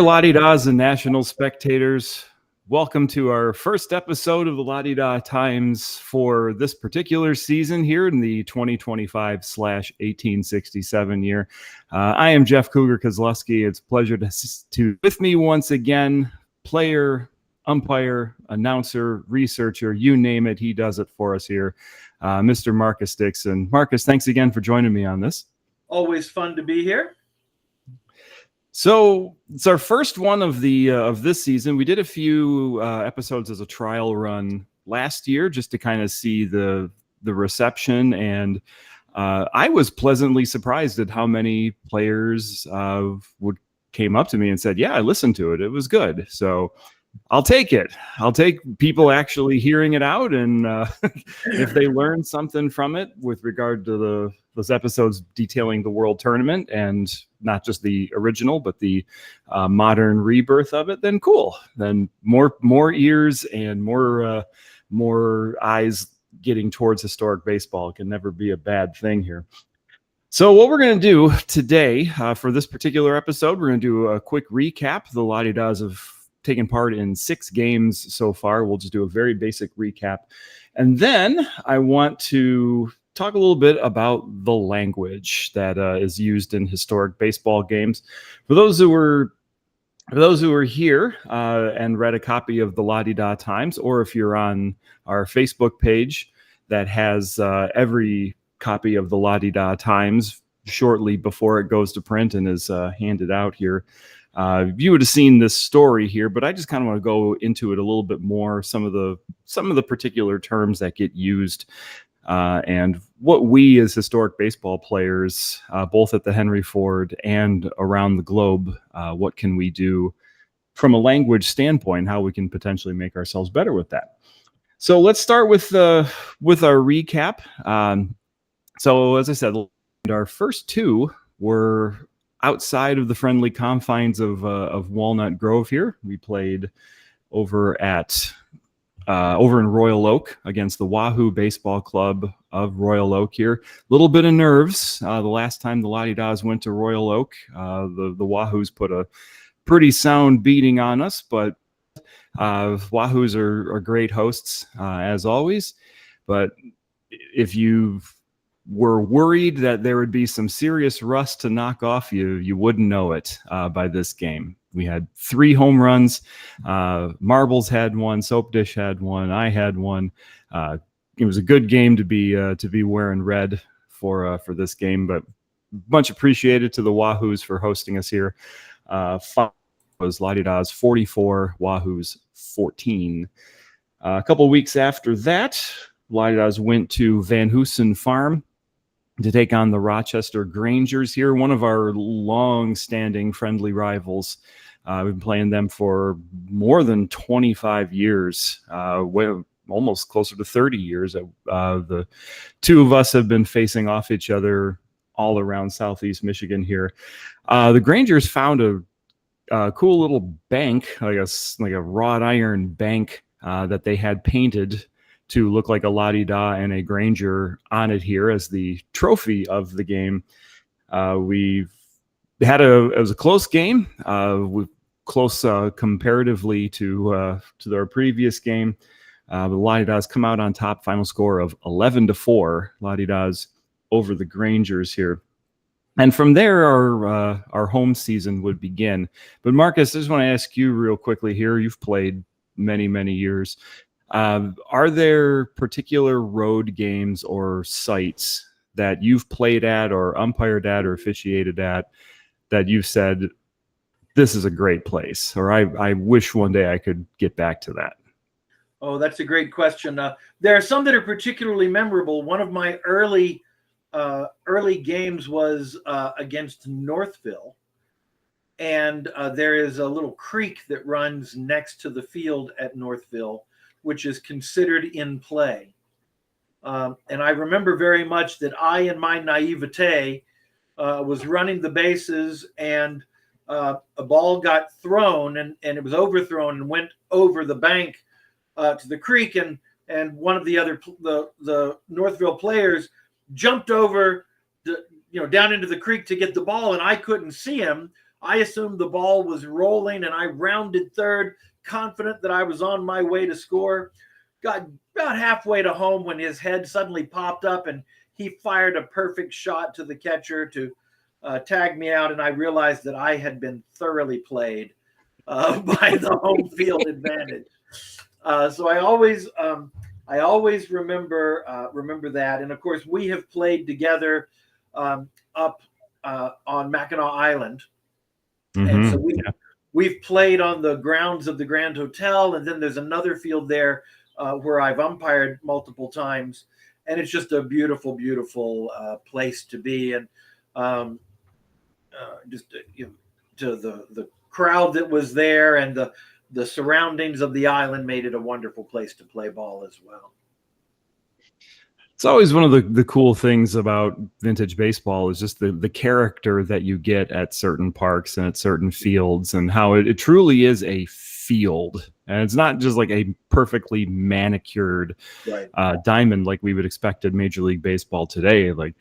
La-di-das and national spectators, welcome to our first episode of the La-di-da Times for this particular season here in the 2025/1867 year. I am Jeff Cougar Koslowski. It's a pleasure to with me once again, player, umpire, announcer, researcher, you name it, he does it for us here, Mr. Marcus Dickson. Marcus, thanks again for joining me on this. Always fun to be here. So it's our first one of this season. We did a few episodes as a trial run last year just to kind of see the reception, and I was pleasantly surprised at how many players came up to me and said, "Yeah, I listened to it. It was good." So I'll take it. I'll take people actually hearing it out, and if they learn something from it with regard to those episodes detailing the World Tournament and not just the original, but the modern rebirth of it, then cool. Then more ears and more eyes getting towards historic baseball can never be a bad thing here. So what we're going to do today for this particular episode, we're going to do a quick recap. The La-di-das have taken part in 6 games so far. We'll just do a very basic recap. And then I want to talk a little bit about the language that is used in historic baseball games. For those who were here and read a copy of the La-di-da Times, or if you're on our Facebook page that has every copy of the La-di-da Times shortly before it goes to print and is handed out here, you would have seen this story here, but I just kind of want to go into it a little bit more, some of the particular terms that get used, and what we as historic baseball players, both at the Henry Ford and around the globe, what can we do from a language standpoint, how we can potentially make ourselves better with that. So let's start with our recap. So as I said, our first 2 were outside of the friendly confines of Walnut Grove here. We played over in Royal Oak against the Wahoo Baseball Club of Royal Oak here. A little bit of nerves. The last time the La-di-das went to Royal Oak, the Wahoos put a pretty sound beating on us, but Wahoos are great hosts, as always. But if you were worried that there would be some serious rust to knock off you wouldn't know it by this game. We had 3 home runs. Marbles had 1, Soap Dish had 1, I had 1. It was a good game to be wearing red for this game, but much appreciated to the Wahoos for hosting us here. 5 was La-di-das 44, Wahoos 14. A couple weeks after that, La-di-das went to Van Hoosen Farm to take on the Rochester Grangers here, one of our long-standing friendly rivals. We've been playing them for more than 25 years, almost closer to 30 years. The 2 of us have been facing off each other all around Southeast Michigan here. The Grangers found a cool little bank, like a wrought iron bank that they had painted to look like a La-di-da and a Granger on it here as the trophy of the game. It was a close game, close comparatively to our previous game. The La-di-das come out on top, final score of 11-4, La-di-das over the Grangers here. And from there, our home season would begin. But Marcus, I just want to ask you real quickly here. You've played many, many years. Are there particular road games or sites that you've played at or umpired at or officiated at that you've said, this is a great place, or I wish one day I could get back to that? Oh, that's a great question. There are some that are particularly memorable. One of my early games was against Northville. And there is a little creek that runs next to the field at Northville, which is considered in play. And I remember very much that I, in my naivete, was running the bases, and a ball got thrown, and it was overthrown and went over the bank to the creek, and one of the Northville players jumped over down into the creek to get the ball, and I couldn't see him. I assumed the ball was rolling, and I rounded third, confident that I was on my way to score. Got about halfway to home when his head suddenly popped up, and he fired a perfect shot to the catcher to tag me out, and I realized that I had been thoroughly played by the home field advantage. So I always remember that. And of course, we have played together up on Mackinac Island, and so we've played on the grounds of the Grand Hotel, and then there's another field there where I've umpired multiple times, and it's just a beautiful, beautiful place to be. And just to the crowd that was there and the surroundings of the island made it a wonderful place to play ball as well. It's always one of the cool things about vintage baseball is just the character that you get at certain parks and at certain fields, and how it truly is a field. And it's not just like a perfectly manicured diamond like we would expect at Major League Baseball today. Like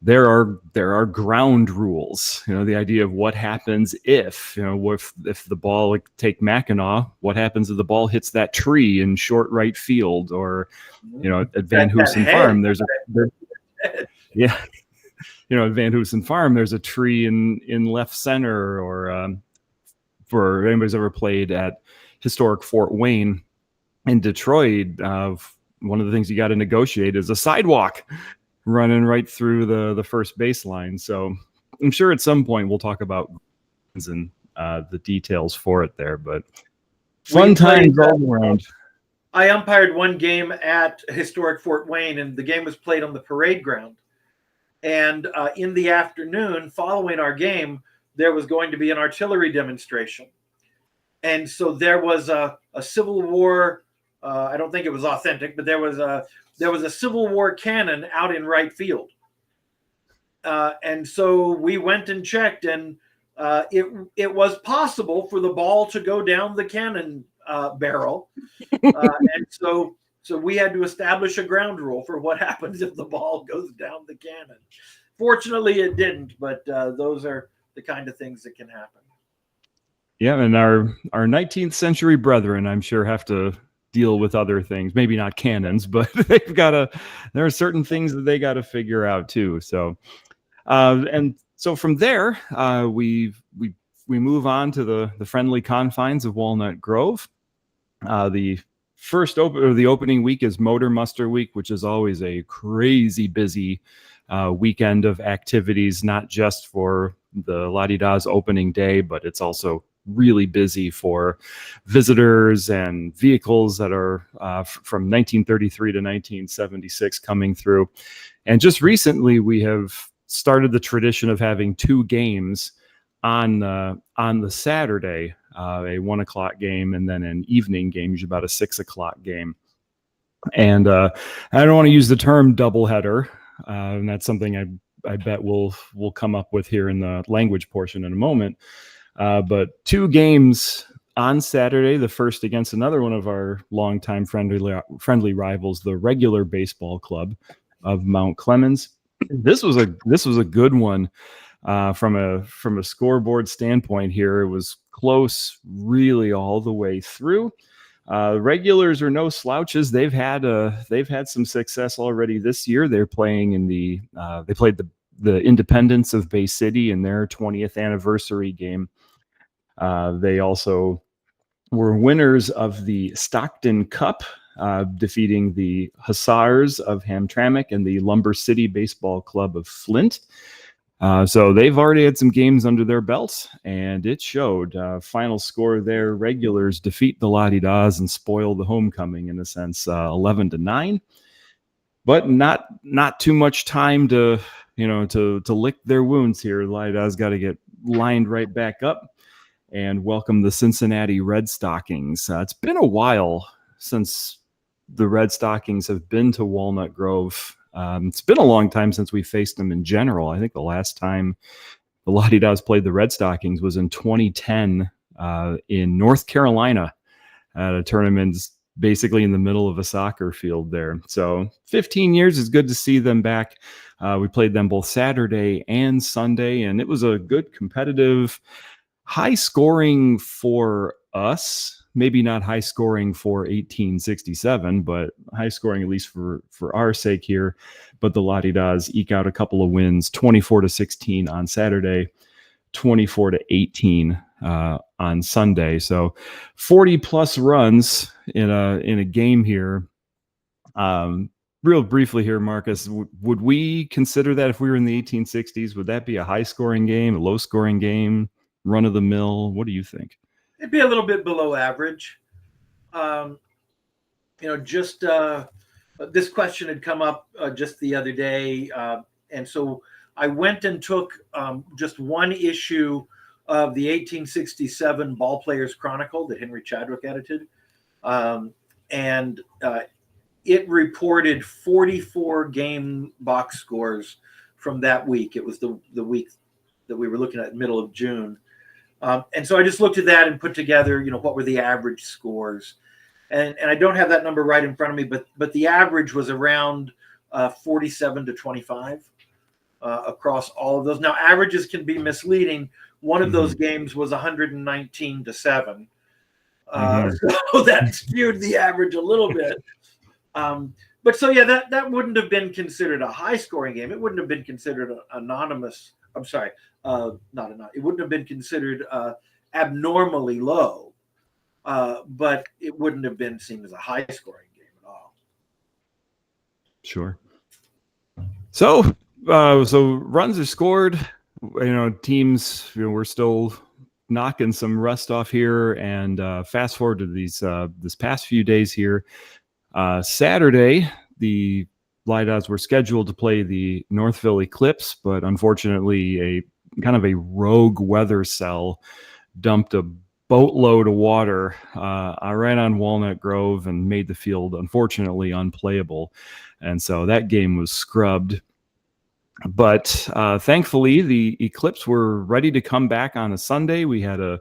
there are ground rules, the idea of what happens if the ball, like take Mackinac, what happens if the ball hits that tree in short right field, or at Van Hoosen Farm at Van Hoosen Farm there's a tree in left center, or for anybody's ever played at historic Fort Wayne in Detroit, one of the things you got to negotiate is a sidewalk running right through the first baseline. So I'm sure at some point we'll talk about and the details for it there, but fun times all around. I umpired one game at historic Fort Wayne, and the game was played on the parade ground. And in the afternoon following our game, there was going to be an artillery demonstration. And so there was a Civil War, I don't think it was authentic, but there was a Civil War cannon out in right field. And so we went and checked, and it was possible for the ball to go down the cannon barrel. And so we had to establish a ground rule for what happens if the ball goes down the cannon. Fortunately, it didn't, but those are the kind of things that can happen. Yeah, and our 19th century brethren, I'm sure, have to deal with other things, maybe not cannons, but there are certain things that they got to figure out too. So, and so from there, we move on to the friendly confines of Walnut Grove. The opening week is Motor Muster Week, which is always a crazy busy weekend of activities, not just for the La-Di-Da's opening day, but it's also really busy for visitors and vehicles that are from 1933 to 1976 coming through. And just recently, we have started the tradition of having two games on the Saturday, a 1 o'clock game and then an evening game, usually about a 6 o'clock game. And I don't want to use the term doubleheader, and that's something I bet we'll come up with here in the language portion in a moment. But two games on Saturday, the first against another one of our longtime friendly rivals, the Regular Baseball Club of Mount Clemens. This was a good one from a scoreboard standpoint here. It was close really all the way through. Regulars are no slouches. They've had some success already this year. They're playing in they played the Independence of Bay City in their 20th anniversary game. They also were winners of the Stockton Cup, defeating the Hussars of Hamtramck and the Lumber City Baseball Club of Flint. So they've already had some games under their belts, and it showed. Final score there: Regulars defeat the La-Di-Da's and spoil the homecoming in a sense, 11-9. But not too much time to lick their wounds here. La-Di-Da's got to get lined right back up and welcome the Cincinnati Red Stockings. It's been a while since the Red Stockings have been to Walnut Grove. It's been a long time since we faced them in general. I think the last time the La-Di-Da's played the Red Stockings was in 2010 in North Carolina at a tournament basically in the middle of a soccer field there. So 15 years is good to see them back. We played them both Saturday and Sunday, and it was a good competitive high scoring for us, maybe not high scoring for 1867, but high scoring at least for our sake here. But the La-Di-Das eke out a couple of wins, 24-16 on Saturday, 24-18 on Sunday. So 40 plus runs in a game here. Real briefly here, Marcus, would we consider that if we were in the 1860s? Would that be a high scoring game, a low scoring game, run of the mill? What do you think? It'd be a little bit below average. Just this question had come up just the other day, and so I went and took just one issue of the 1867 Ball Players Chronicle that Henry Chadwick edited, and it reported 44 game box scores from that week. It was the week that we were looking at, middle of June. And so I just looked at that and put together, what were the average scores. And I don't have that number right in front of me, but the average was around 47-25 across all of those. Now, averages can be misleading. One of those games was 119-7. So that skewed the average a little bit. But so, yeah, that wouldn't have been considered a high scoring game. It wouldn't have been considered anonymous. I'm sorry, it wouldn't have been considered abnormally low, but it wouldn't have been seen as a high scoring game at all. Sure. So runs are scored. Teams. We're still knocking some rust off here, and fast forward to this past few days here. Saturday, the La-Di-Das were scheduled to play the Northville Eclipse, but unfortunately a kind of a rogue weather cell dumped a boatload of water right on Walnut Grove and made the field unfortunately unplayable. And so that game was scrubbed. But thankfully, the Eclipse were ready to come back on a Sunday. We had a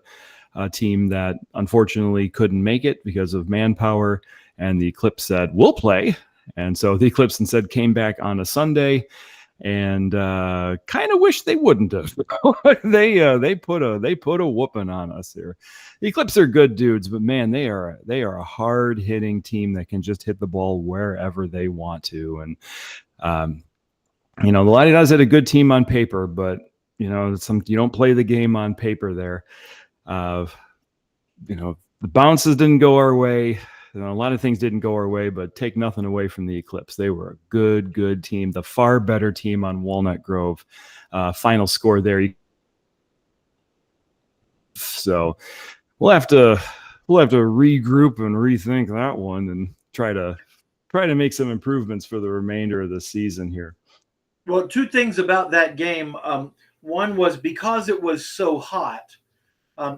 team that unfortunately couldn't make it because of manpower, and the Eclipse said, "We'll play." And so the Eclipse instead came back on a Sunday, and kind of wish they wouldn't have. They put a whooping on us here. The Eclipse are good dudes, but man, they are a hard hitting team that can just hit the ball wherever they want to. And the La-Di-Das had a good team on paper, but you don't play the game on paper there. The bounces didn't go our way. A lot of things didn't go our way, but take nothing away from the Eclipse. They were a good team, the far better team on Walnut Grove. Final score there. So we'll have to regroup and rethink that one and try to make some improvements for the remainder of the season here. Well, two things about that game. One was because it was so hot,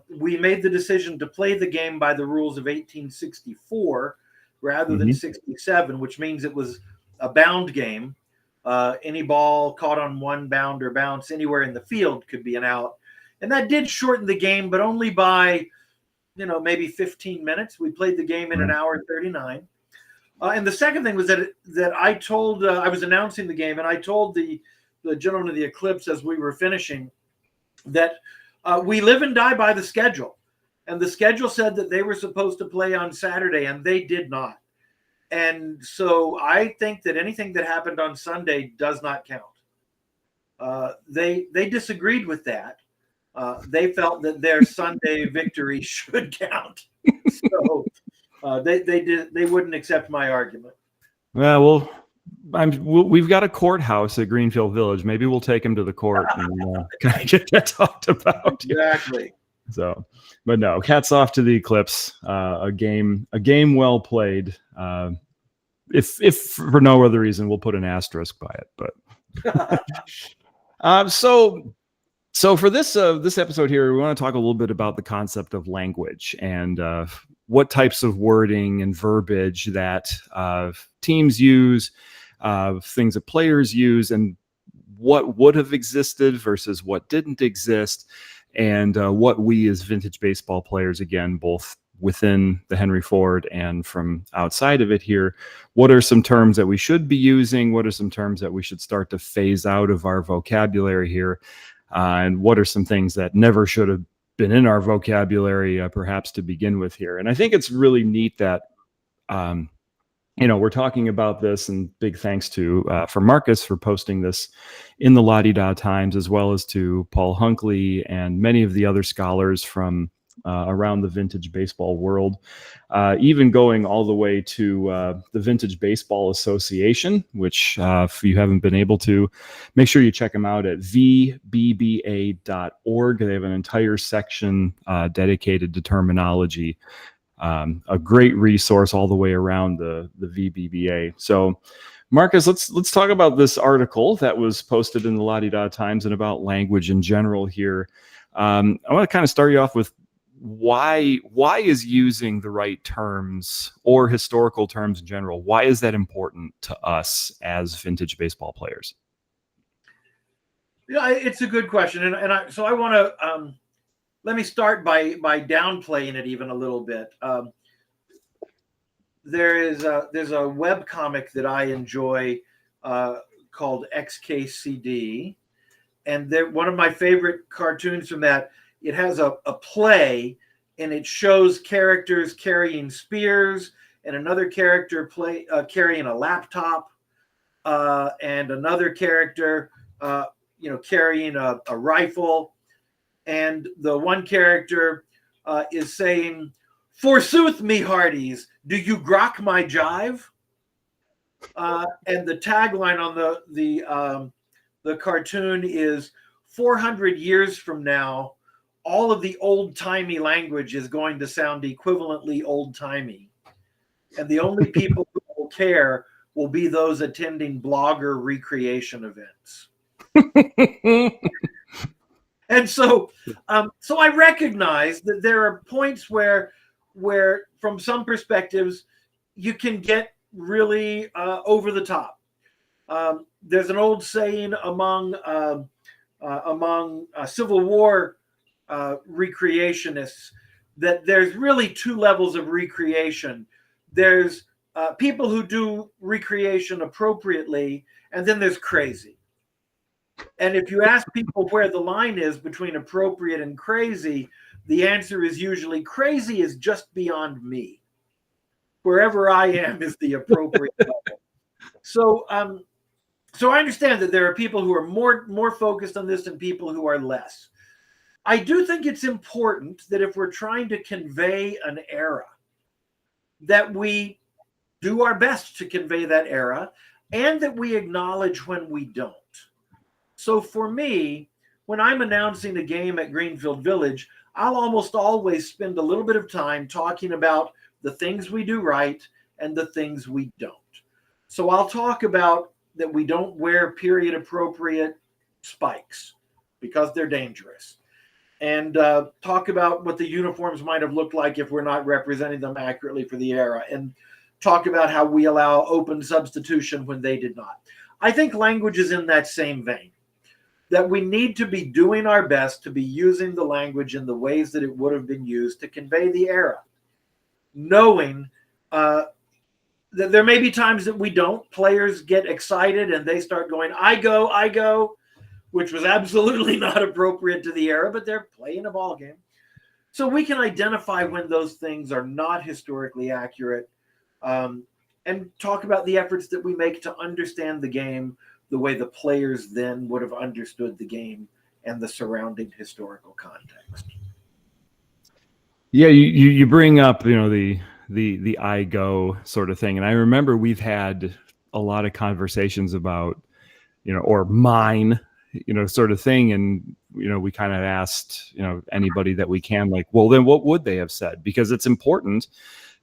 we made the decision to play the game by the rules of 1864 rather than 67, which means it was a bound game. Any ball caught on one bound or bounce anywhere in the field could be an out. And that did shorten the game, but only by, maybe 15 minutes. We played the game in an hour and 39. And the second thing was that I told, I was announcing the game, and I told the gentleman of the Eclipse as we were finishing that we live and die by the schedule. And the schedule said that they were supposed to play on Saturday, and they did not. And so I think that anything that happened on Sunday does not count. They disagreed with that. They felt that their Sunday victory should count. So they wouldn't accept my argument. Well, we've got a courthouse at Greenfield Village. Maybe we'll take him to the court and kind of get that talked about. Exactly. So, but no, hats off to the Eclipse. A game well played. If for no other reason, we'll put an asterisk by it. But so for this episode here, we want to talk a little bit about the concept of language and what types of wording and verbiage that teams use, things that players use, and what would have existed versus what didn't exist, and what we as vintage baseball players, again, both within the Henry Ford and from outside of it here, what are some terms that we should be using? What are some terms that we should start to phase out of our vocabulary here? And what are some things that never should have been in our vocabulary perhaps to begin with here. And I think it's really neat that we're talking about this, and big thanks to for Marcus for posting this in the La-Di-Da Times, as well as to Paul Hunkley and many of the other scholars from around the vintage baseball world, even going all the way to the Vintage Baseball Association, which if you haven't been able to, make sure you check them out at vbba.org. They have an entire section dedicated to terminology. A great resource all the way around the VBBA. So, Marcus, let's talk about this article that was posted in the La-Di-Da Times and about language in general here. I want to kind of start you off with why is using the right terms or historical terms in general, why is that important to us as vintage baseball players? Yeah, it's a good question, so I want to. Let me start by downplaying it even a little bit. There's a webcomic that I enjoy called XKCD, and one of my favorite cartoons from that. It has a play, and it shows characters carrying spears, and another character carrying a laptop, and another character carrying a rifle. And the one character is saying, "Forsooth me hearties, do you grok my jive?" And the tagline on the cartoon is, 400 years from now, all of the old-timey language is going to sound equivalently old-timey. And the only people who will care will be those attending blogger recreation events. And so I recognize that there are points where from some perspectives, you can get really over the top. There's an old saying among Civil War recreationists that there's really two levels of recreation. There's people who do recreation appropriately, and then there's crazy. And if you ask people where the line is between appropriate and crazy, the answer is usually crazy is just beyond me. Wherever I am is the appropriate level. So I understand that there are people who are more focused on this and people who are less. I do think it's important that if we're trying to convey an era, that we do our best to convey that era, and that we acknowledge when we don't. So for me, when I'm announcing a game at Greenfield Village, I'll almost always spend a little bit of time talking about the things we do right and the things we don't. So I'll talk about that we don't wear period appropriate spikes because they're dangerous, and talk about what the uniforms might have looked like if we're not representing them accurately for the era, and talk about how we allow open substitution when they did not. I think language is in that same vein, that we need to be doing our best to be using the language in the ways that it would have been used to convey the era, knowing that there may be times that we don't. Players get excited and they start going, I go, which was absolutely not appropriate to the era, but they're playing a ball game. So we can identify when those things are not historically accurate, and talk about the efforts that we make to understand the game the way the players then would have understood the game and the surrounding historical context. Yeah, you bring up, the I go sort of thing. And I remember we've had a lot of conversations about, or mine, sort of thing. And, we kind of asked, anybody that we can, like, well, then what would they have said? Because it's important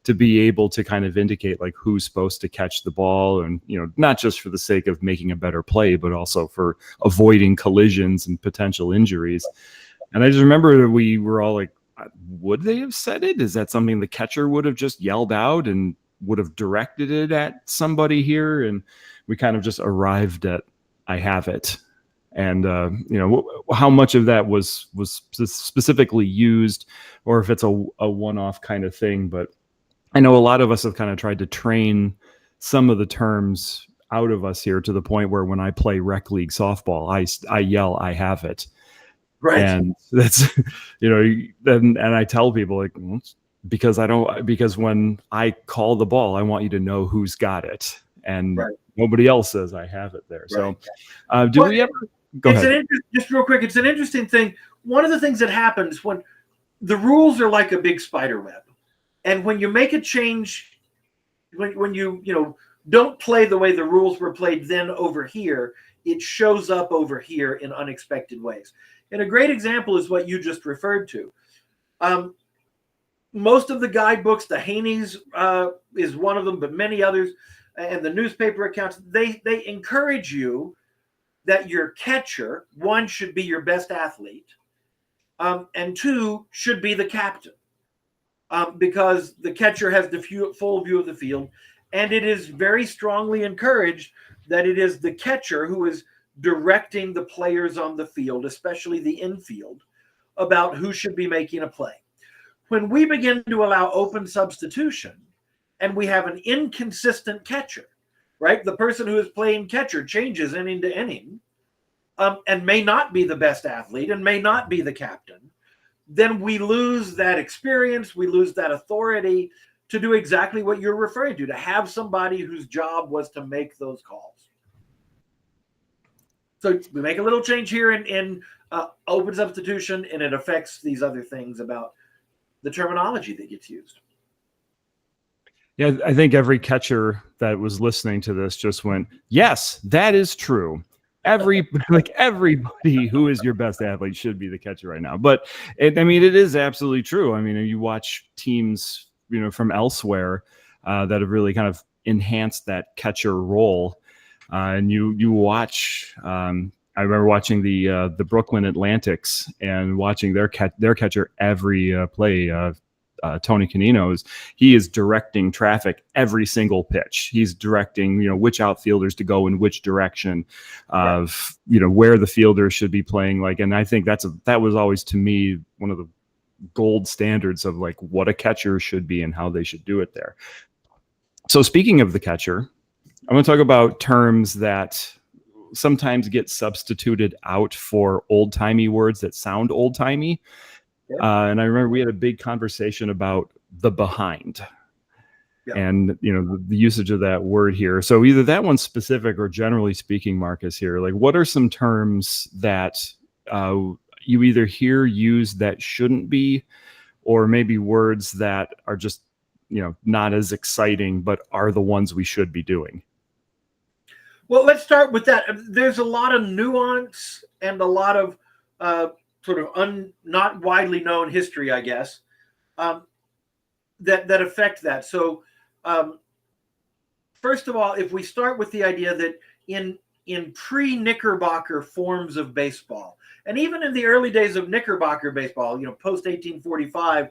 to be able to kind of indicate like who's supposed to catch the ball, and, not just for the sake of making a better play, but also for avoiding collisions and potential injuries. And I just remember we were all like, would they have said it? Is that something the catcher would have just yelled out and would have directed it at somebody here? And we kind of just arrived at, I have it. And, how much of that was specifically used, or if it's a one-off kind of thing. But I know a lot of us have kind of tried to train some of the terms out of us here, to the point where when I play rec league softball, I yell, I have it. Right. And that's, and I tell people like, well, because when I call the ball, I want you to know who's got it, and nobody else says I have it there. Right. So, we ever go ahead? Just real quick, it's an interesting thing. One of the things that happens when the rules are like a big spider web, and when you make a change, when you don't play the way the rules were played, then over here it shows up over here in unexpected ways. And a great example is what you just referred to. Most of the guidebooks, the Haney's is one of them, but many others, and the newspaper accounts, they encourage you that your catcher, one, should be your best athlete, and two, should be the captain, because the catcher has the full view of the field, and it is very strongly encouraged that it is the catcher who is directing the players on the field, especially the infield, about who should be making a play. When we begin to allow open substitution and we have an inconsistent catcher, right? The person who is playing catcher changes inning to inning, and may not be the best athlete and may not be the captain, then we lose that experience, we lose that authority to do exactly what you're referring to have somebody whose job was to make those calls. So we make a little change here in open substitution, and it affects these other things about the terminology that gets used. Yeah, I think every catcher that was listening to this just went, yes, that is true. Everybody who is your best athlete should be the catcher right now. But it is absolutely true. I mean, you watch teams, from elsewhere that have really kind of enhanced that catcher role. And you watch, I remember watching the Brooklyn Atlantics and watching their catcher every play. Tony Canino's, he is directing traffic every single pitch. He's directing, which outfielders to go in which direction of, where the fielders should be playing. And I think that was always, to me, one of the gold standards of what a catcher should be and how they should do it there. So speaking of the catcher, I'm going to talk about terms that sometimes get substituted out for old-timey words that sound old-timey. And I remember we had a big conversation about the behind and, the usage of that word here. So either that one's specific or generally speaking, Marcus, here, what are some terms that you either hear used that shouldn't be, or maybe words that are just, not as exciting, but are the ones we should be doing? Well, let's start with that. There's a lot of nuance and a lot of sort of not widely known history, I guess, that affect that. So, first of all, if we start with the idea that in pre-Knickerbocker forms of baseball, and even in the early days of Knickerbocker baseball, post 1845,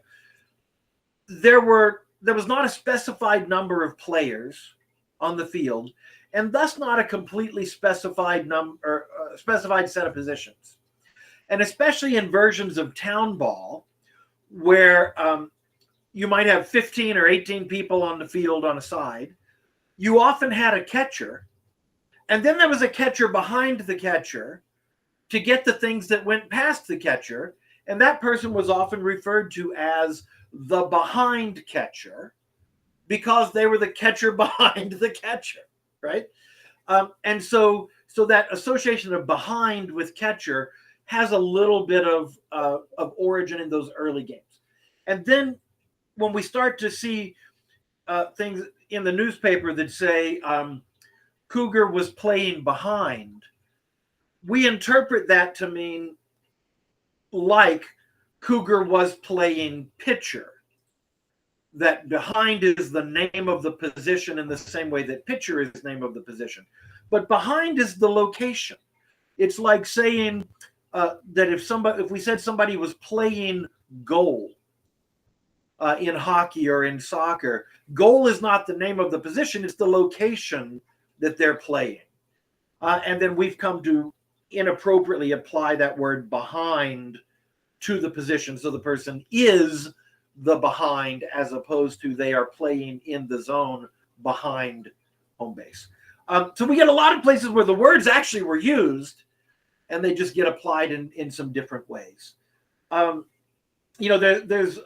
there was not a specified number of players on the field, and thus not a completely specified specified set of positions. And especially in versions of town ball, where you might have 15 or 18 people on the field on a side, you often had a catcher, and then there was a catcher behind the catcher to get the things that went past the catcher, and that person was often referred to as the behind catcher because they were the catcher behind the catcher, right? And so that association of behind with catcher has a little bit of origin in those early games. And then when we start to see things in the newspaper that say Cougar was playing behind, we interpret that to mean Cougar was playing pitcher. That behind is the name of the position in the same way that pitcher is the name of the position. But behind is the location. It's like saying that if we said somebody was playing goal in hockey or in soccer, goal is not the name of the position, it's the location that they're playing. And then we've come to inappropriately apply that word behind to the position. So the person is the behind as opposed to they are playing in the zone behind home base. So we get a lot of places where the words actually were used, and they just get applied in some different ways. There's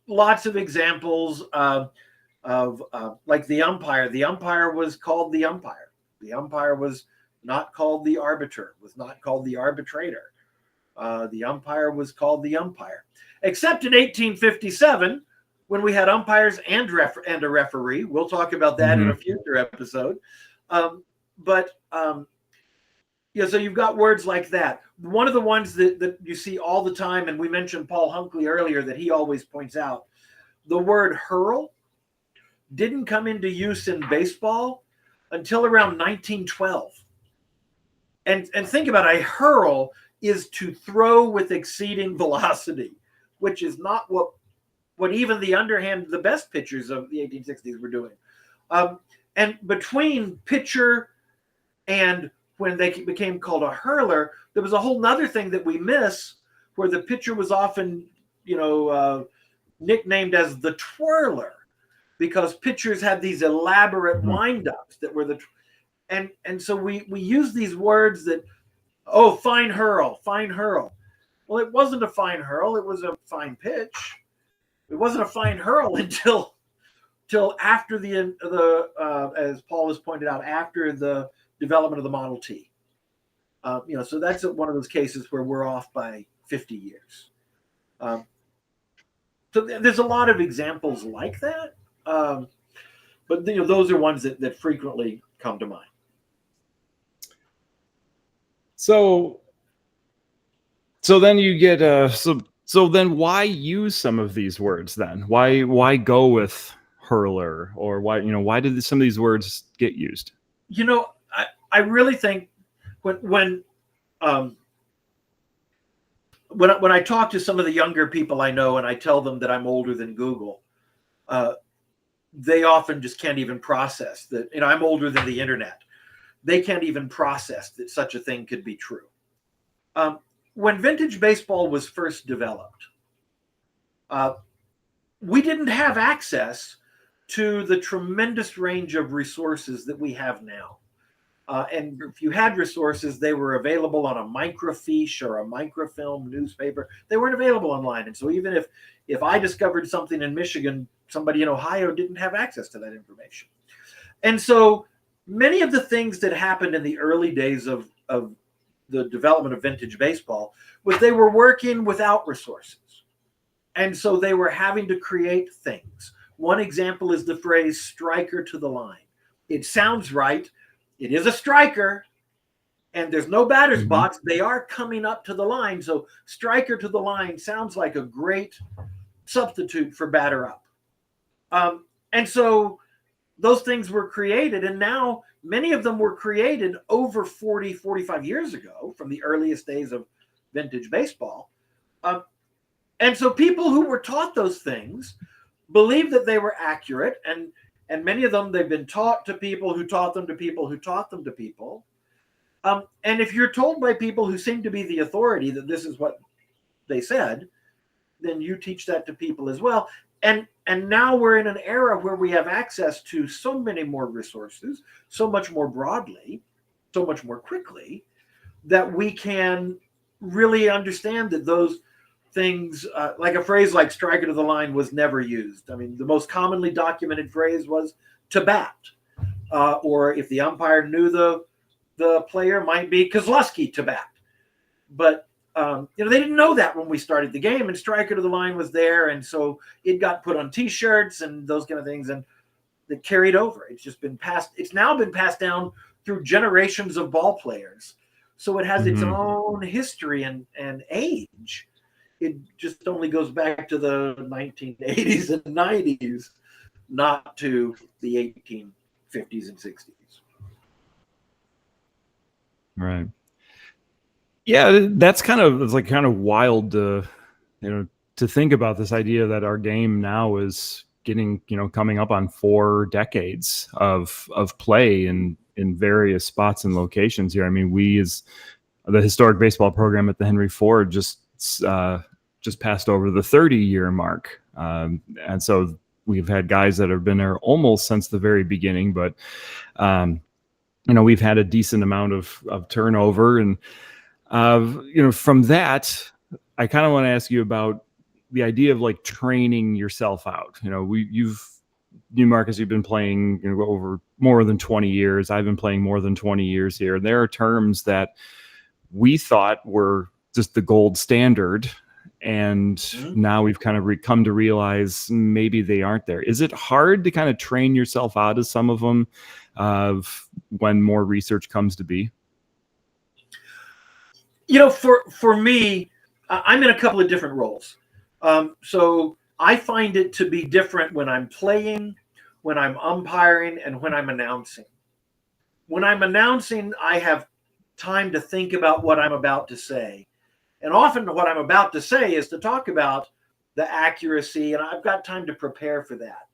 lots of examples of like the umpire. The umpire was called the umpire. The umpire was not called the arbiter, was not called the arbitrator. The umpire was called the umpire, except in 1857 when we had umpires and a referee. We'll talk about that in a future episode. So you've got words like that. One of the ones that you see all the time, and we mentioned Paul Hunkley earlier, that he always points out, the word hurl didn't come into use in baseball until around 1912. And think about it, a hurl is to throw with exceeding velocity, which is not what even the best pitchers of the 1860s were doing. And between pitcher and when they became called a hurler, there was a whole nother thing that we miss, where the pitcher was often, nicknamed as the twirler, because pitchers had these elaborate windups that were and so we use these words that, fine hurl. Well, it wasn't a fine hurl; it was a fine pitch. It wasn't a fine hurl until after as Paul has pointed out, after the development of the Model T. So that's one of those cases where we're off by 50 years. So there's a lot of examples like that, but those are ones that frequently come to mind. So then you get so then why use some of these words then? Why go with hurler, or why did some of these words get used? I really think when I talk to some of the younger people I know and I tell them that I'm older than Google, they often just can't even process that, I'm older than the internet. They can't even process that such a thing could be true. When vintage baseball was first developed, we didn't have access to the tremendous range of resources that we have now. And if you had resources, they were available on a microfiche or a microfilm newspaper. They weren't available online. And so even if I discovered something in Michigan, somebody in Ohio didn't have access to that information. And so many of the things that happened in the early days of the development of vintage baseball was they were working without resources. And so they were having to create things. One example is the phrase striker to the line. It sounds right. It is a striker, and there's no batter's box. They are coming up to the line. So striker to the line sounds like a great substitute for batter up. And so those things were created, and now many of them were created over 40, 45 years ago from the earliest days of vintage baseball. And so people who were taught those things believed that they were accurate, and many of them, they've been taught to people who taught them to people who taught them to people. And if you're told by people who seem to be the authority that this is what they said, then you teach that to people as well. And now we're in an era where we have access to so many more resources, so much more broadly, so much more quickly, that we can really understand that those things, like a phrase like striker to the line, was never used. I mean, the most commonly documented phrase was to bat, or if the umpire knew the player, might be Koslowski to bat. But they didn't know that when we started the game, and striker to the line was there, and so it got put on T-shirts and those kind of things, and it carried over. It's just been passed. It's now been passed down through generations of ball players, so it has its own history and age. It just only goes back to the 1980s and 90s, not to the 1850s and 60s. Right. Yeah, that's kind of wild to think about this idea that our game now is getting, coming up on 4 decades of play in various spots and locations here. I mean, we, as the historic baseball program at the Henry Ford, just passed over the 30-year mark. And so we've had guys that have been there almost since the very beginning, but we've had a decent amount of turnover, and from that, I kind of want to ask you about the idea of like training yourself out. You, Marcus, you've been playing over more than 20 years. I've been playing more than 20 years here. And there are terms that we thought were just the gold standard, and now we've kind of come to realize maybe they aren't there. Is it hard to kind of train yourself out of some of them when more research comes to be? For me, I'm in a couple of different roles. So I find it to be different when I'm playing, when I'm umpiring, and when I'm announcing. When I'm announcing, I have time to think about what I'm about to say. And often what I'm about to say is to talk about the accuracy, and I've got time to prepare for that.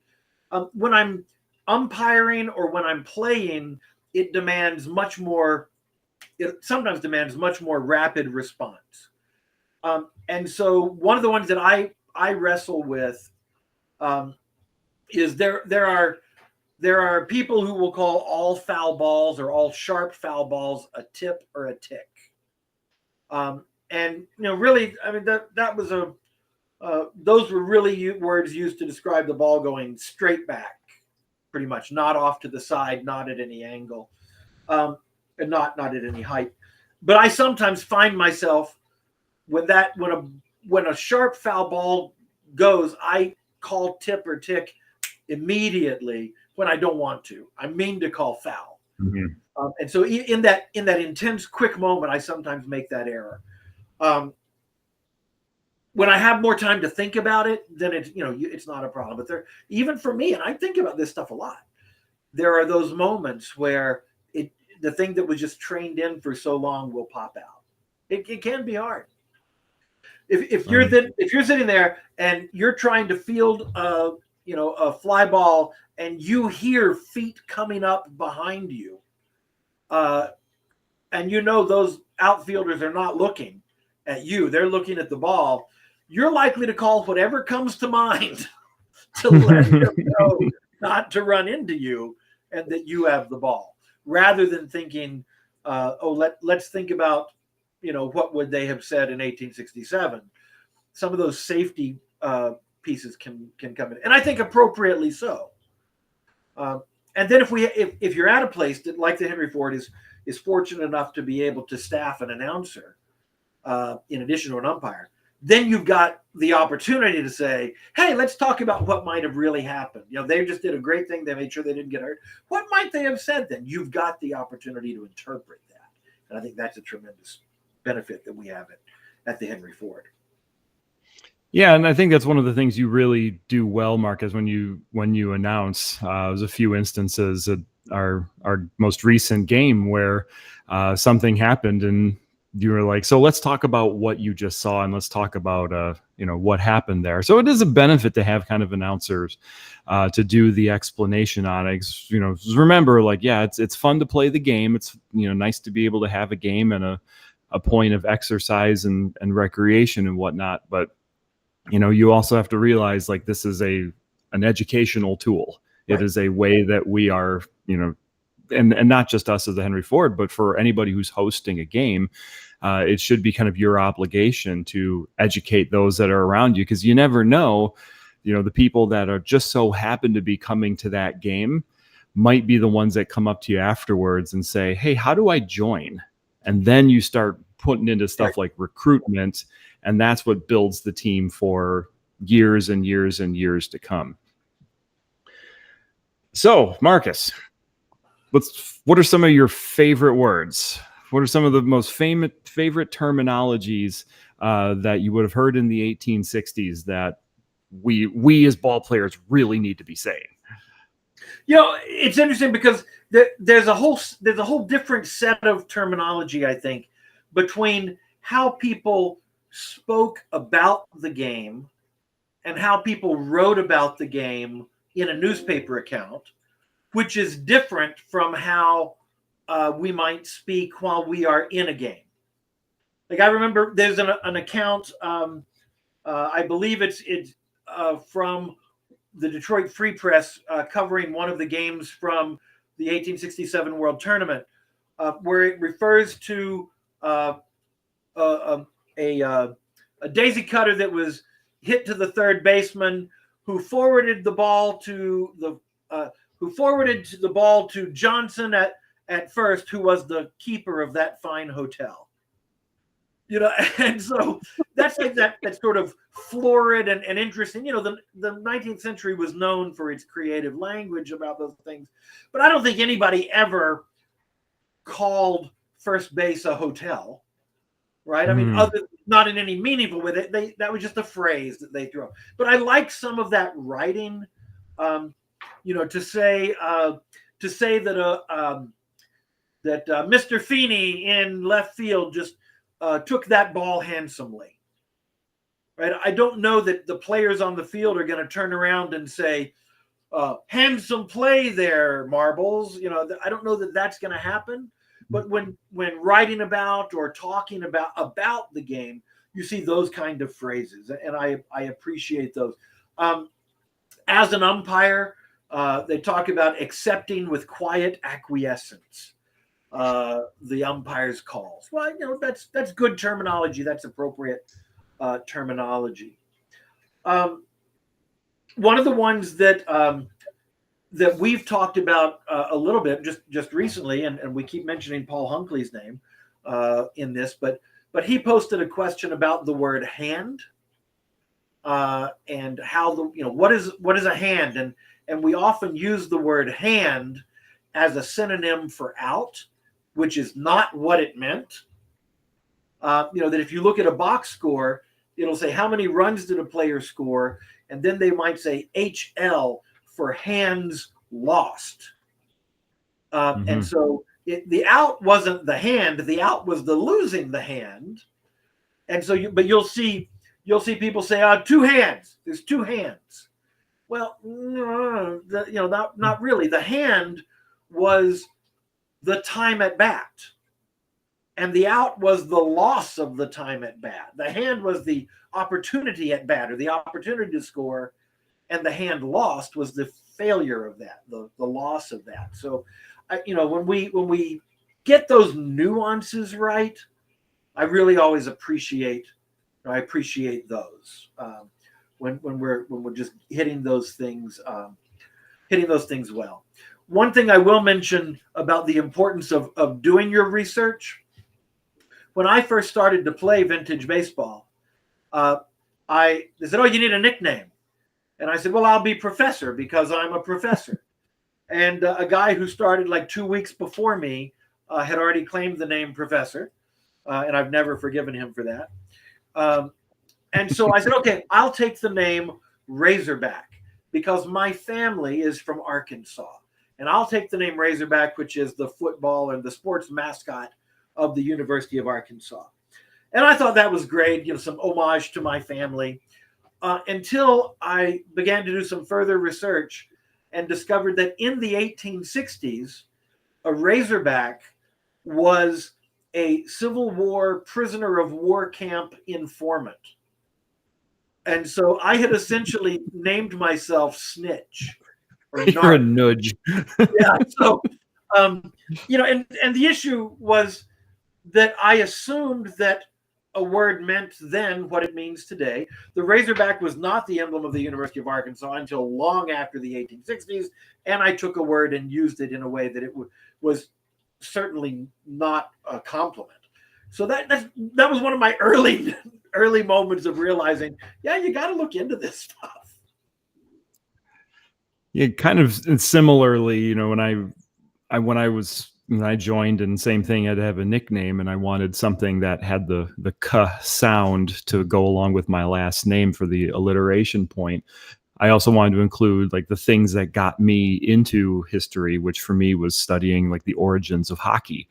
When I'm umpiring or when I'm playing, it sometimes demands much more rapid response. And so one of the ones that I wrestle with is there are people who will call all foul balls or all sharp foul balls a tip or a tick. And really, I mean that was those were really words used to describe the ball going straight back, pretty much, not off to the side, not at any angle, and not at any height. But I sometimes find myself when a sharp foul ball goes, I call tip or tick immediately when I don't want to. I mean to call foul. Mm-hmm. And so in that intense, quick moment, I sometimes make that error. When I have more time to think about it, then it's not a problem. But even for me, and I think about this stuff a lot, there are those moments where the thing that was just trained in for so long will pop out. It can be hard. If you're sitting there and you're trying to field a fly ball and you hear feet coming up behind you, and those outfielders are not looking at you, they're looking at the ball, you're likely to call whatever comes to mind to let them know not to run into you and that you have the ball, rather than thinking, let's think about, what would they have said in 1867. Some of those safety pieces can come in, and I think appropriately so. And then if you're at a place that, like the Henry Ford, is fortunate enough to be able to staff an announcer in addition to an umpire, then you've got the opportunity to say, hey, let's talk about what might have really happened. They just did a great thing. They made sure they didn't get hurt. What might they have said then? You've got the opportunity to interpret that. And I think that's a tremendous benefit that we have at the Henry Ford. Yeah, and I think that's one of the things you really do well, Marcus, when you announce. There's a few instances at our most recent game where something happened, and you were like, so let's talk about what you just saw, and let's talk about what happened there. So it is a benefit to have kind of announcers to do the explanation on it. Remember, it's fun to play the game. It's nice to be able to have a game and a point of exercise and recreation and whatnot, but you also have to realize this is an educational tool. Right. It is a way that we are, and not just us as the Henry Ford, but for anybody who's hosting a game, it should be kind of your obligation to educate those that are around you, because you never know, the people that are just so happen to be coming to that game might be the ones that come up to you afterwards and say, hey, how do I join? And then you start putting into stuff like recruitment, and that's what builds the team for years and years and years to come. So, Marcus, what are some of your favorite words? What are some of the most favorite terminologies that you would have heard in the 1860s that we as ball players really need to be saying? It's interesting because there's a whole different set of terminology, I think, between how people spoke about the game and how people wrote about the game in a newspaper account, which is different from how we might speak while we are in a game. Like, I remember there's an account, I believe it's from the Detroit Free Press, covering one of the games from the 1867 World Tournament, where it refers to a daisy cutter that was hit to the third baseman, who forwarded the ball to Johnson at first, who was the keeper of that fine hotel. And so that's like that sort of florid and interesting. The 19th century was known for its creative language about those things, but I don't think anybody ever called first base a hotel, right? I mean, not in any meaningful way. That was just a phrase that they threw up. But I like some of that writing, to say that Mr. Feeney in left field just took that ball handsomely, right? I don't know that the players on the field are going to turn around and say, handsome play there, Marbles. I don't know that that's going to happen. But when writing about or talking about the game, you see those kind of phrases, and I appreciate those. As an umpire, they talk about accepting with quiet acquiescence the umpire's calls. Well, that's good terminology. That's appropriate terminology. One of the ones that we've talked about a little bit just recently, and we keep mentioning Paul Hunkley's name in this, but he posted a question about the word hand and how what is a hand, and we often use the word hand as a synonym for out, which is not what it meant. That if you look at a box score, it'll say how many runs did a player score, and then they might say HL for hands lost. And so the out wasn't the hand, the out was the losing the hand. And so you'll see people say, 2 hands, there's 2 hands. Well, not really. The hand was the time at bat, and the out was the loss of the time at bat. The hand was the opportunity at bat, or the opportunity to score, and the hand lost was the failure of that, the loss of that. So, when we get those nuances right, I really always appreciate those when we're just hitting those things well. One thing I will mention about the importance of doing your research: when I first started to play vintage baseball, they said, "Oh, you need a nickname." And I said, "Well, I'll be Professor because I'm a professor." And a guy who started like 2 weeks before me had already claimed the name Professor, and I've never forgiven him for that. And so I said, "Okay, I'll take the name Razorback because my family is from Arkansas. And I'll take the name Razorback, which is the football and the sports mascot of the University of Arkansas." And I thought that was great, some homage to my family, until I began to do some further research and discovered that in the 1860s, a Razorback was a Civil War prisoner of war camp informant. And so I had essentially named myself Snitch. You're a nudge. Yeah. So, and the issue was that I assumed that a word meant then what it means today. The Razorback was not the emblem of the University of Arkansas until long after the 1860s, and I took a word and used it in a way that it was certainly not a compliment. So that was one of my early moments of realizing, yeah, you got to look into this stuff. Yeah, kind of similarly, when I joined, and same thing, I had to have a nickname, and I wanted something that had the "k" sound to go along with my last name for the alliteration point. I also wanted to include like the things that got me into history, which for me was studying like the origins of hockey.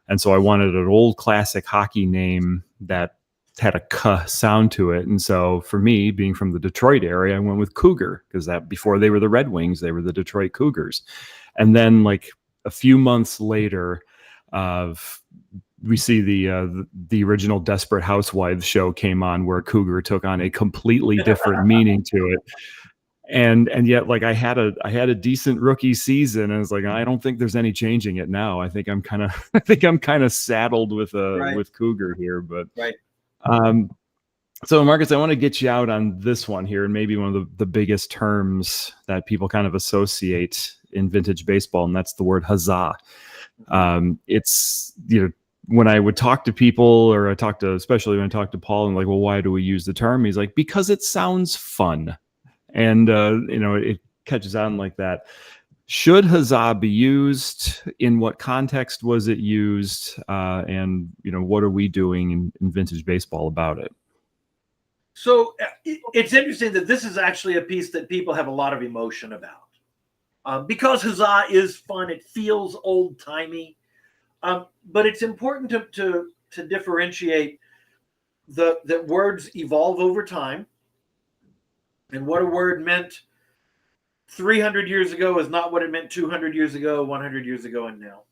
And so I wanted an old classic hockey name that had a "k" sound to it. And so for me, being from the Detroit area, I went with Cougar, because that before they were the Red Wings, they were the Detroit Cougars. And then like a few months later, we see the original Desperate Housewives show came on, where Cougar took on a completely different meaning to it. and yet like I had a decent rookie season, and it's like I don't think there's any changing it now. I think I'm kind of saddled with with Cougar here, but right. So Marcus, I want to get you out on this one here, and maybe one of the biggest terms that people kind of associate in vintage baseball, and that's the word huzzah. It's, when I would talk to people, or especially when I talk to Paul, and like, well, why do we use the term? He's like, because it sounds fun. And, it catches on like that. Should huzzah be used? In what context was it used? And, what are we doing in vintage baseball about it? So it's interesting that this is actually a piece that people have a lot of emotion about. Because huzzah is fun, it feels old timey. But it's important to differentiate that words evolve over time, and what a word meant 300 years ago is not what it meant 200 years ago, 100 years ago, and now.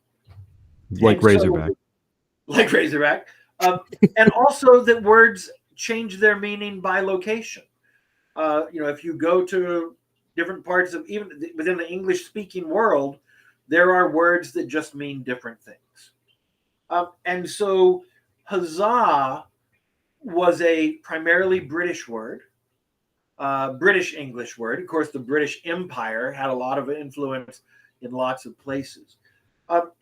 Like Razorback. Like Razorback. And also that words change their meaning by location. If you go to different parts of, even within the English speaking world, there are words that just mean different things. And so huzzah was a primarily British word, British English word. Of course, the British Empire had a lot of influence in lots of places.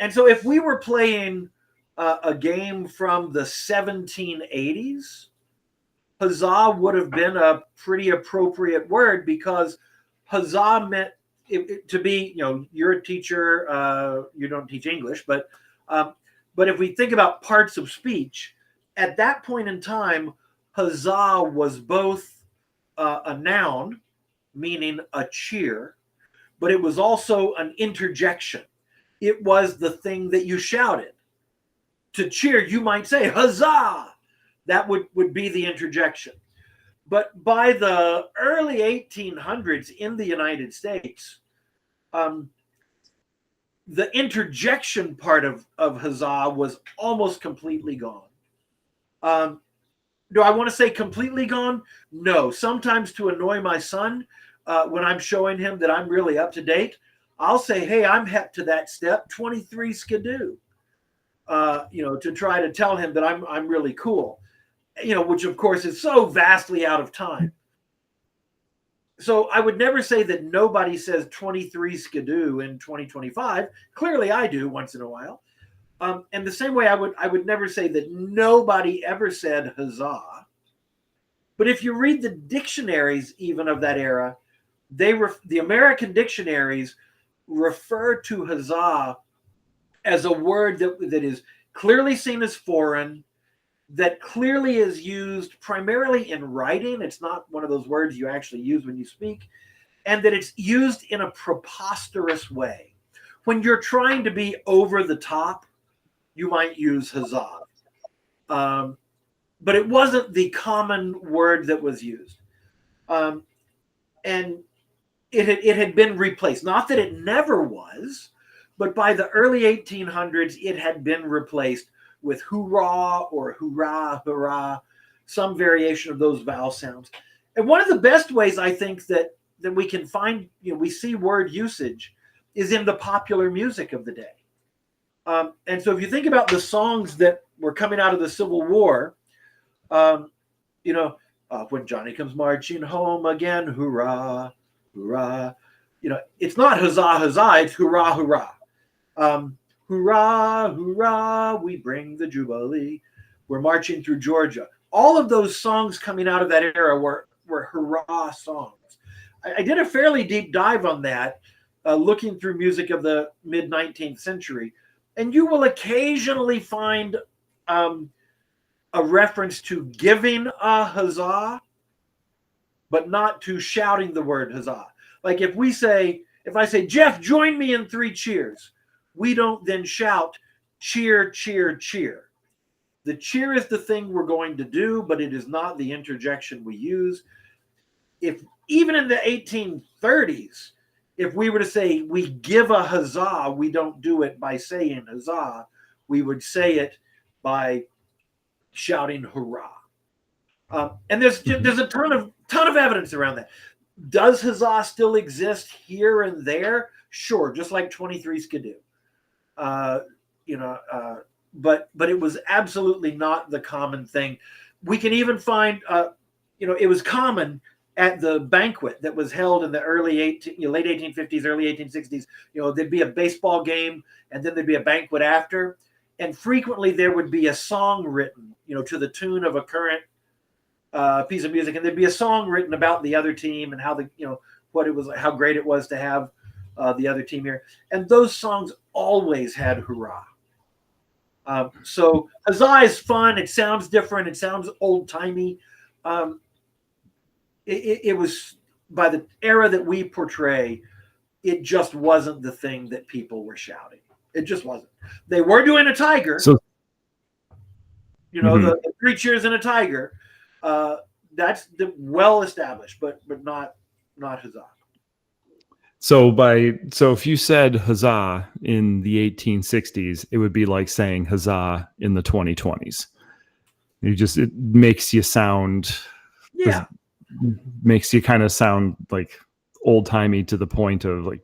And so if we were playing a game from the 1780s, huzzah would have been a pretty appropriate word, because huzzah meant to be, you're a teacher, you don't teach English, but if we think about parts of speech, at that point in time, huzzah was both a noun, meaning a cheer, but it was also an interjection. It was the thing that you shouted. To cheer, you might say huzzah. That would be the interjection. But by the early 1800s in the United States, the interjection part of huzzah was almost completely gone. Do I want to say completely gone? No. Sometimes, to annoy my son, when I'm showing him that I'm really up to date, I'll say, hey, I'm hep to that step 23 skidoo, to try to tell him that I'm really cool. Which of course is so vastly out of time. So I would never say that nobody says 23 skidoo in 2025. Clearly I do once in a while. And the same way I would never say that nobody ever said huzzah. But if you read the dictionaries even of that era, the American dictionaries refer to huzzah as a word that is clearly seen as foreign, that clearly is used primarily in writing. It's not one of those words you actually use when you speak, and that it's used in a preposterous way. When you're trying to be over the top, you might use huzzah. But it wasn't the common word that was used. And it had been replaced. Not that it never was, but by the early 1800s, it had been replaced with hurrah or hurrah, hurrah, some variation of those vowel sounds. And one of the best ways I think that we can find, we see word usage is in the popular music of the day. And so if you think about the songs that were coming out of the Civil War, when Johnny comes marching home again, hurrah, hurrah, it's not huzzah, huzzah, it's hurrah, hurrah. Hurrah, hurrah, we bring the Jubilee. We're marching through Georgia. All of those songs coming out of that era were hurrah songs. I did a fairly deep dive on that, looking through music of the mid-19th century. And you will occasionally find a reference to giving a huzzah, but not to shouting the word huzzah. Like if I say, Jeff, join me in 3 cheers, we don't then shout, cheer, cheer, cheer. The cheer is the thing we're going to do, but it is not the interjection we use. If even in the 1830s, if we were to say we give a huzzah, we don't do it by saying huzzah. We would say it by shouting hurrah. And there's a ton of evidence around that. Does Huzzah still exist here and there? Sure, just like 23 Skidoo. But it was absolutely not the common thing. We can even find, it was common at the banquet that was held in the late 1850s, early 1860s. There'd be a baseball game, and then there'd be a banquet after, and frequently there would be a song written, to the tune of a current piece of music, and there'd be a song written about the other team and how what it was, how great it was to have the other team here, and those songs always had "Hurrah." So Huzzah is fun. It sounds different. It sounds old timey. It was, by the era that we portray, it just wasn't the thing that people were shouting. It just wasn't. They were doing a tiger. So, the 3 cheers and a tiger. That's well established, but not Huzzah. So if you said Huzzah in the 1860s, it would be like saying Huzzah in the 2020s. It makes you sound, makes you kind of sound like old timey, to the point of like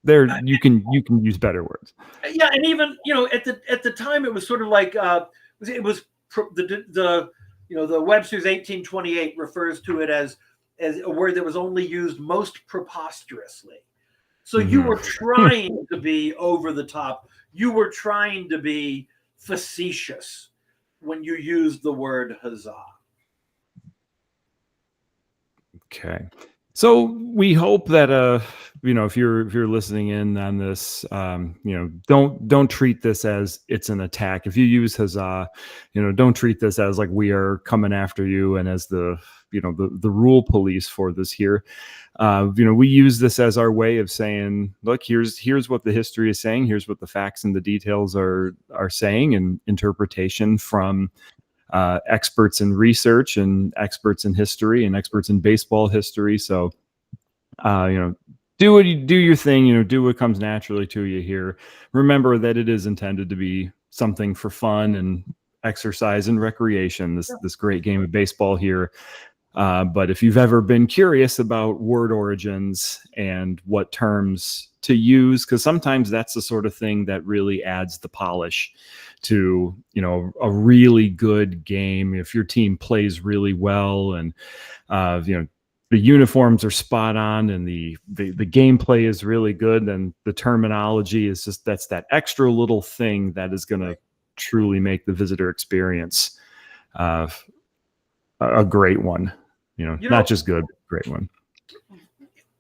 you can use better words. Yeah, and even at the time it was sort of like it was the Webster's 1828 refers to it as a word that was only used most preposterously. So you were trying to be over the top. You were trying to be facetious when you used the word Huzzah. Okay. So we hope that if you're listening in on this, don't treat this as it's an attack. If you use Huzzah, don't treat this as like we are coming after you and as the rule police for this here. We use this as our way of saying, look, here's what the history is saying. Here's what the facts and the details are saying, and interpretation from experts in research and experts in history and experts in baseball history. So, do your thing, do what comes naturally to you here. Remember that it is intended to be something for fun and exercise and recreation, this great game of baseball here. But if you've ever been curious about word origins and what terms to use, because sometimes that's the sort of thing that really adds the polish to, a really good game. If your team plays really well and, the uniforms are spot on and the gameplay is really good, then the terminology is that's that extra little thing that is going to truly make the visitor experience a great one. Not just good, but great one.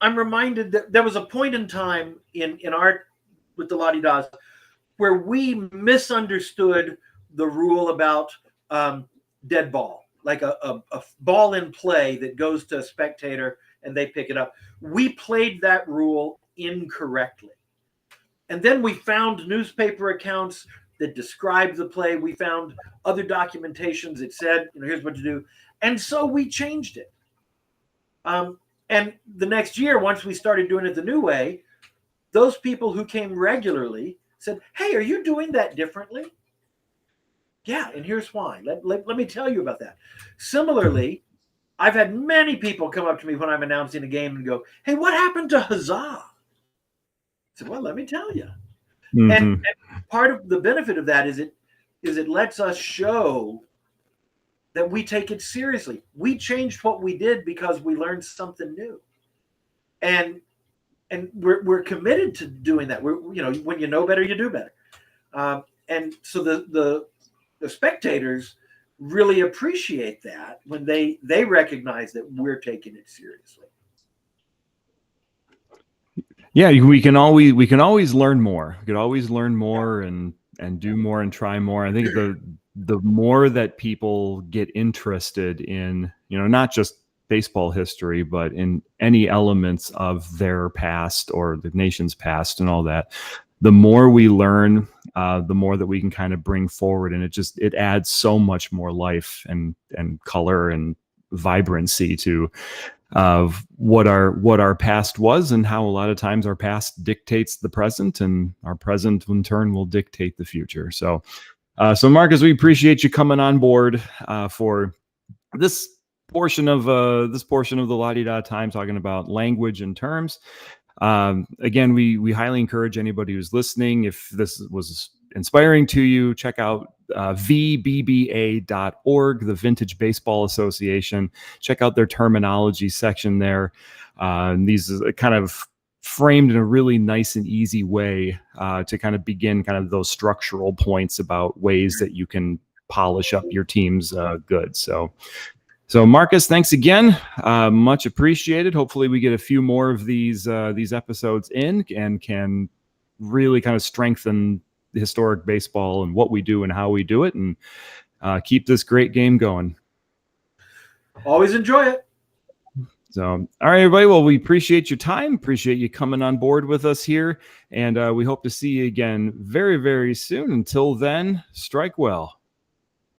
I'm reminded that there was a point in time in art with the La-Di-Das where we misunderstood the rule about dead ball, like a ball in play that goes to a spectator and they pick it up. We played that rule incorrectly. And then we found newspaper accounts that described the play. We found other documentations that said, here's what to do. And so we changed it. And the next year, once we started doing it the new way, those people who came regularly said, hey, are you doing that differently? Yeah, and here's why. Let me tell you about that. Similarly, I've had many people come up to me when I'm announcing a game and go, hey, what happened to Huzzah? I said, well, let me tell you. And part of the benefit of that is it lets us show that we take it seriously. We changed what we did because we learned something new. And we're committed to doing that. When you know better, you do better. And so the spectators really appreciate that when they recognize that we're taking it seriously. Yeah, we can always learn more. We could always learn more and do more and try more. I think the more that people get interested in, not just baseball history, but in any elements of their past or the nation's past and all that, the more we learn, the more that we can kind of bring forward. And it adds so much more life and color and vibrancy to what our past was, and how a lot of times our past dictates the present, and our present in turn will dictate the future. So Marcus, we appreciate you coming on board for this portion of the La-Di-Da time talking about language and terms. Again, we highly encourage anybody who's listening, if this was inspiring to you, check out vbba.org, the Vintage Baseball Association. Check out their terminology section there. And these is kind of framed in a really nice and easy way to kind of begin kind of those structural points about ways that you can polish up your team's goods. So Marcus, thanks again. Much appreciated. Hopefully we get a few more of these episodes in and can really kind of strengthen the historic baseball and what we do and how we do it, and keep this great game going. Always enjoy it. So, all right, everybody. Well, we appreciate your time. Appreciate you coming on board with us here. And we hope to see you again very, very soon. Until then, strike well.